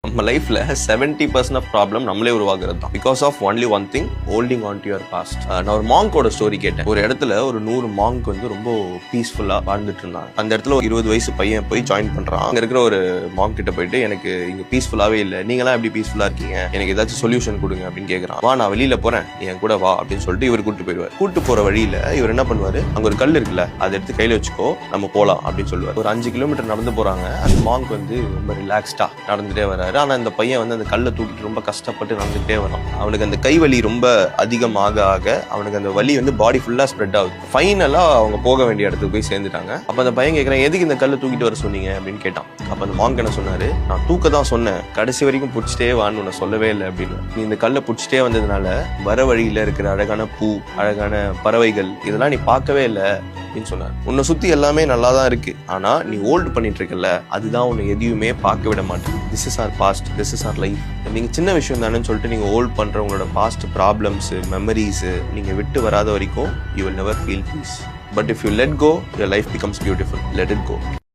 நம்ம லைஃப்ல 70% of problem நம்மளே உருவாக்குறது தான். Because of only one thing, holding on to your past. நான் ஒரு மாங்கோட ஸ்டோரி கேட்டேன். ஒரு இடத்துல ஒரு 100 மாங்க் வந்து ரொம்ப பீஸ்ஃபுல்லா வாழ்ந்துட்டு இருந்தாங்க. அந்த இடத்துல ஒரு 20 வயசு பையன் போய் ஜாயின் பண்றான். அங்க இருக்கிற ஒரு மாங்க் கிட்ட போயிட்டு, எனக்கு இங்க பீஸ்ஃபுல்லாவே இல்லை, நீங்களாம் எப்படி பீஸ்ஃபுல்லா இருக்கீங்க, எனக்கு ஏதாச்சும் சொல்யூஷன் கொடுங்க அப்படின்னு கேட்கறான். வா, நான் வெளியில போறேன், நீ என் கூட வா அப்படின்னு சொல்லிட்டு இவர் கூட்டு போயிடுவார். கூட்டு போற வழியில இவர் என்ன பண்ணுவாரு, அங்க ஒரு கல் இருக்குல்ல, அதை எடுத்து கையில வச்சுக்கோ, நம்ம போலாம் அப்படின்னு சொல்லுவார். ஒரு 5 கிலோமீட்டர் நடந்து போறாங்க. அந்த மாங்க் வந்து ரொம்ப ரிலாக்ஸ்டா நடந்துட்டே வர்றாரு. ஆனா இந்த பையன் வந்து அந்த கல்லை தூக்கிட்டு ரொம்ப கஷ்டப்பட்டு நடந்துகிட்டே வரான். அவனுக்கு அந்த கை வலி ரொம்ப அதிகமாக அவனுக்கு அந்த வலி வந்து பாடி ஃபுல்லா ஸ்ப்ரெட் ஆகுது. ஃபைனலா அவங்க போக வேண்டிய இடத்துக்கு போய் சேர்ந்துட்டாங்க. அப்ப அந்த பையன் கேட்கறான், எதுக்கு இந்த கல்லை தூக்கிட்டு வர சொன்னீங்க அப்படின்னு கேட்டான். அப்ப அந்த மாங்க் என்ன சொன்னாரு, நான் தூக்க தான் சொன்னேன், கடைசி வரைக்கும் பிடிச்சிட்டே வான்னு உன்னை சொல்லவே இல்லை அப்படின்னு. நீ இந்த கல்லை பிடிச்சிட்டே வந்ததுனால வர வழியில இருக்கிற அழகான பூ, அழகான பறவைகள், இதெல்லாம் நீ பார்க்கவே இல்லை அப்படின்னு சொன்னார். உன்னை சுத்தி எல்லாமே நல்லா தான் இருக்கு, ஆனா நீ ஹோல்ட் பண்ணிட்டு இருக்கல, அதுதான் உன்னை எதையுமே பார்க்க விட மாட்டேன். This is our past, this is our life. நீங்க சின்ன விஷயம் தானேன்னு சொல்லிட்டு நீங்க ஹோல்ட் பண்ற உங்களோட பாஸ்ட் ப்ராப்ளம்ஸ், மெமரிஸ் நீங்க விட்டு வராத வரைக்கும் you will never feel peace. But if you let go, your life becomes beautiful. Let it go.